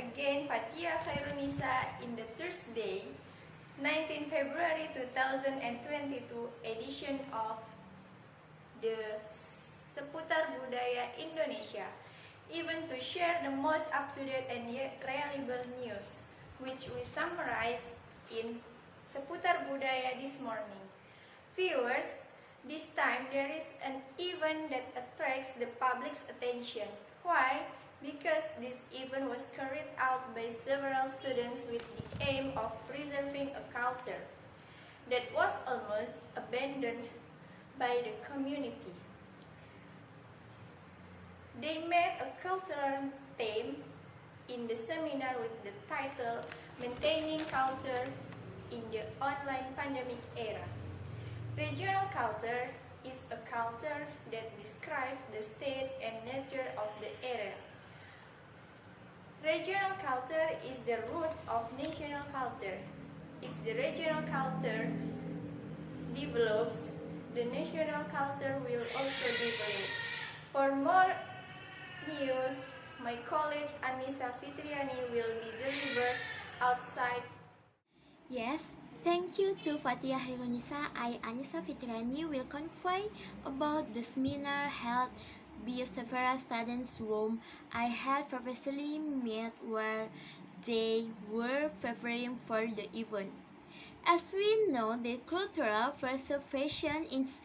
again Fatia Khairunisa in the Thursday, 19 February 2022 edition of the Seputar Budaya Indonesia, even to share the most up-to-date and reliable news, which we summarize in Seputar Budaya this morning. Viewers, this time there is an event that attracts the public's attention. Why? Because this event was carried out by several students with the aim of preserving a culture that was almost abandoned by the community. They made a cultural theme in the seminar with the title Maintaining Culture in the Online Pandemic Era. Regional culture is a culture that describes the state and nature of the area. Regional culture is the root of national culture. If the regional culture develops, the national culture will also develop. For more news, my colleague Anissa Fitriani will be delivered outside. Yes, thank you to Fatia Hirunisa. I, Anissa Fitriani, will convey about the seminar held by several students whom I had previously met where they were preparing for the event. As we know, the cultural preservation is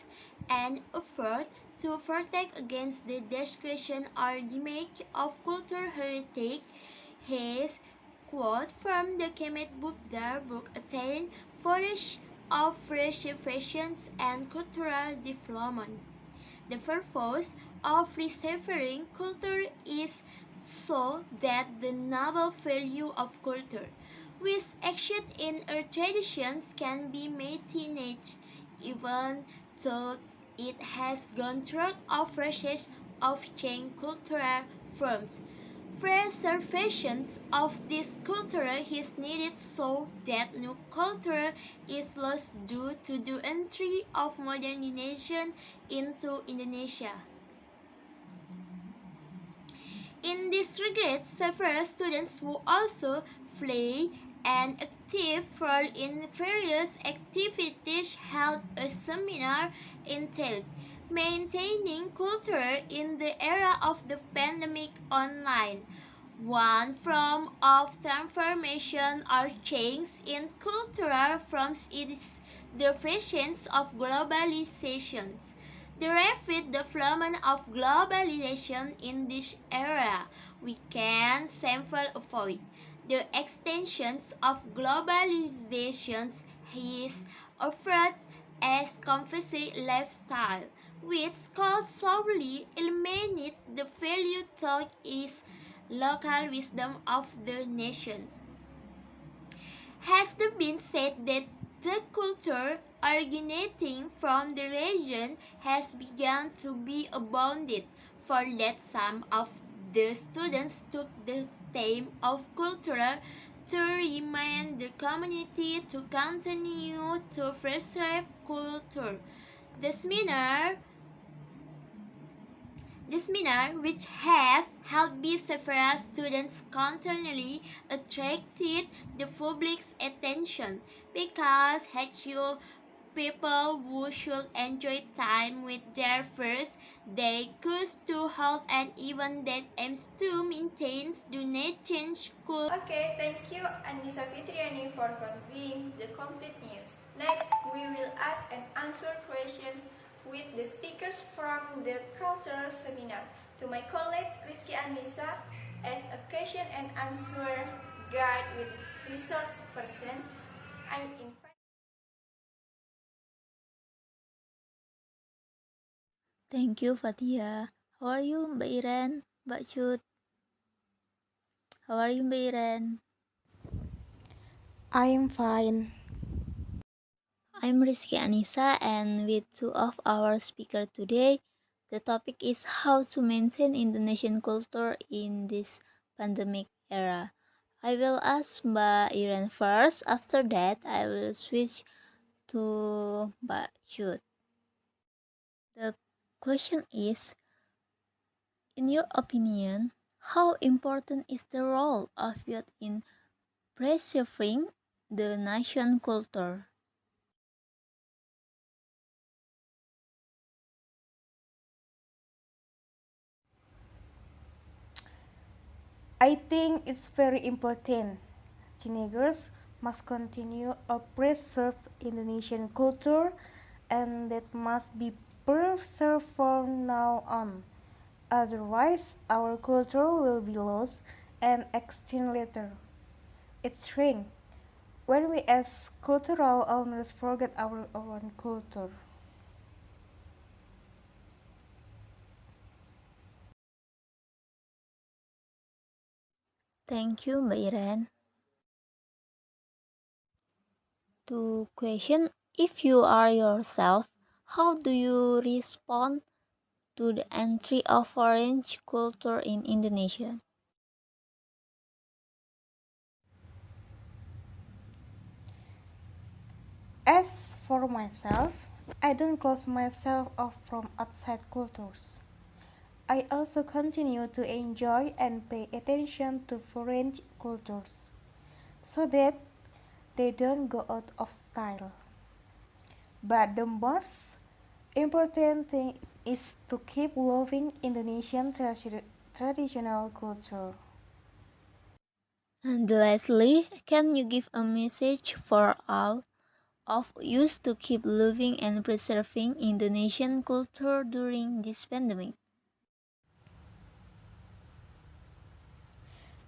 an effort to protect against the destruction or damage of cultural heritage. His quote from the Kemet book, their book, attained flourish of preservation and cultural development. The purpose of preserving culture is so that the noble value of culture, which exists in our traditions, can be maintained, even though it has gone through a process of changing cultural forms. Preservation of this culture is needed so that no culture is lost due to the entry of modernization into Indonesia. In this regard, several students who also play an active role in various activities held a seminar entitled Maintaining Culture in the Era of the Pandemic Online. One form of transformation or change in cultural forms is the presence of globalization. The rapid development of globalization in this era, we can safely avoid. The extension of globalization is offered as composite lifestyle, which could solely eliminate the value thought is local wisdom of the nation. Has it been said that the culture originating from the region has begun to be abounded, for that some of the students took the theme of culture to remind the community to continue to preserve culture. The seminar, which has held by several students, continually attracted the public's attention because actual people who should enjoy time with their friends, they choose to hold an event that aims to maintain the nation's culture. Okay, thank you Anissa Fitriani for conveying the complete news. Next, we will ask and answer questions with the speakers from the cultural seminar. To my colleagues Rizky Anissa as a question and answer guide with resource person, I invite. Thank you, Fatia. How are you, Mbak Iren? Mbak Cut? How are you, Mbak Iren? I'm fine. I'm Rizky Anissa, and with two of our speakers today, the topic is how to maintain Indonesian culture in this pandemic era. I will ask Mbak Iren first. After that, I will switch to Mbak Cut. The question is, in your opinion, How important is the role of youth in preserving the nation culture? I think it's very important. Teenagers must continue to preserve Indonesian culture and that must be preserved from now on. Otherwise, our culture will be lost and extinct later. It's strange when we as cultural owners forget our own culture. Thank you, Mbak Iren. To question, if you are yourself, how do you respond to the entry of foreign culture in Indonesia? As for myself, I don't close myself off from outside cultures. I also continue to enjoy and pay attention to foreign cultures so that they don't go out of style. But the most important thing is to keep loving Indonesian traditional culture. And lastly, can you give a message for all of us to keep loving and preserving Indonesian culture during this pandemic?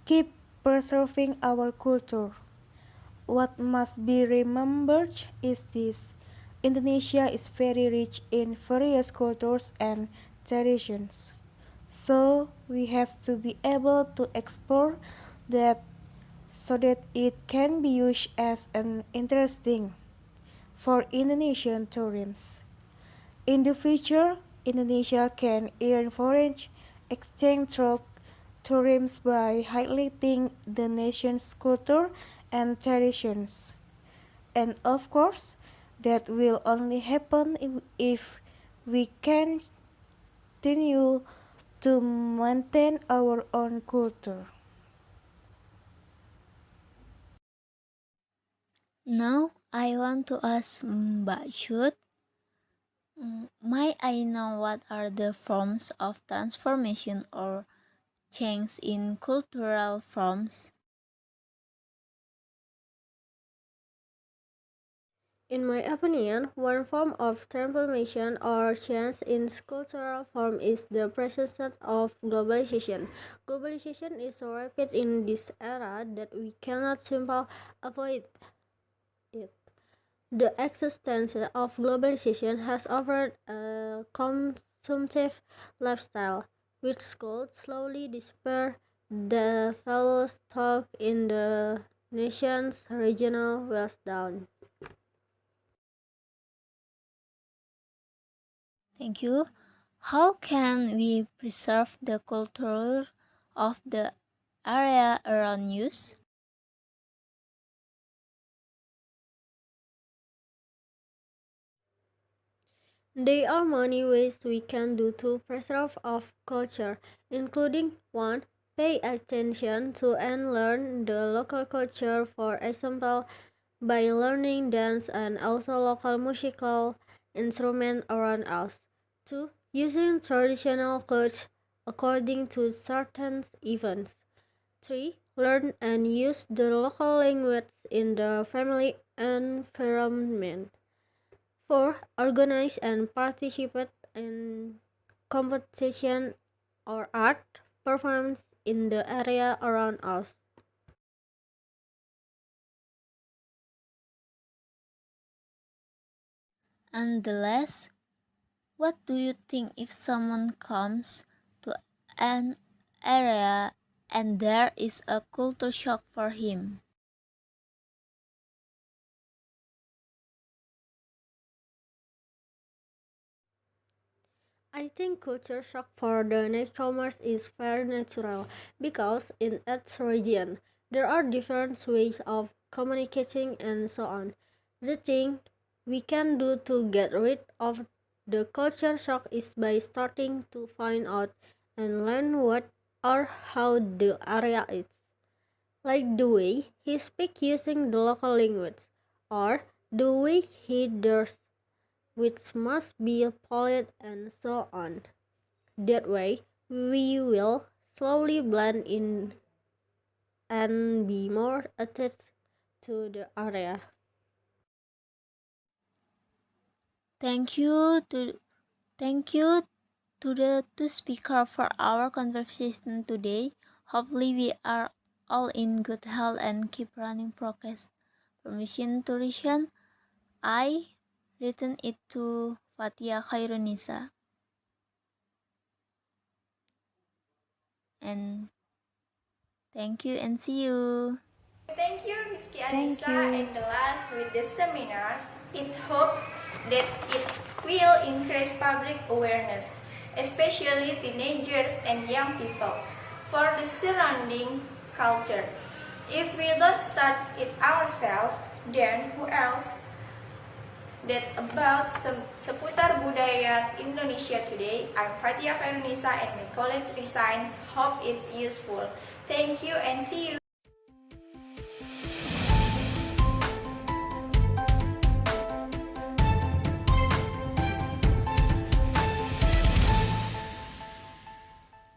Keep preserving our culture. What must be remembered is this: Indonesia is very rich in various cultures and traditions. So we have to be able to explore that so that it can be used as an interesting for Indonesian tourism. In the future, Indonesia can earn foreign exchange through tourism by highlighting the nation's culture and traditions. And of course, that will only happen if we continue to maintain our own culture. Now, I want to ask Mbak Shud, might I know what are the forms of transformation or change in cultural forms? In my opinion, one form of transformation or change in cultural form is the presence of globalization. Globalization is so rapid in this era that we cannot simply avoid it. The existence of globalization has offered a consumptive lifestyle, which could slowly disappear the values stock in the nation's regional wealth down. Thank you. How can we preserve the culture of the area around us? There are many ways we can do to preserve our culture, including 1. Pay attention to and learn the local culture, for example, by learning dance and also local musical instruments around us. 2. Using traditional clothes according to certain events. 3. Learn and use the local language in the family environment. 4. Organize and participate in competition or art performance in the area around us. And the last, what do you think if someone comes to an area and there is a culture shock for him? I think culture shock for the newcomers is very natural because in each region there are different ways of communicating and so on. The thing we can do to get rid of the culture shock is by starting to find out and learn what or how the area is, like the way he speaks using the local language, or the way he does, which must be polite and so on. That way, we will slowly blend in and be more attached to the area. Thank you to thank you to the two speakers for our conversation today. Hopefully we are all in good health and keep running progress. Permission to listen. I written it to Fatia Khairunisa. And thank you and see you. Thank you, Rizky Thank Anissa, you. and the last with the seminar. It's hope that it will increase public awareness, especially teenagers and young people, for the surrounding culture. If we don't start it ourselves, then who else? That's about seputar budaya Indonesia today. I'm Fatia Khairunisa and my college resigns. Hope it's useful. Thank you and see you.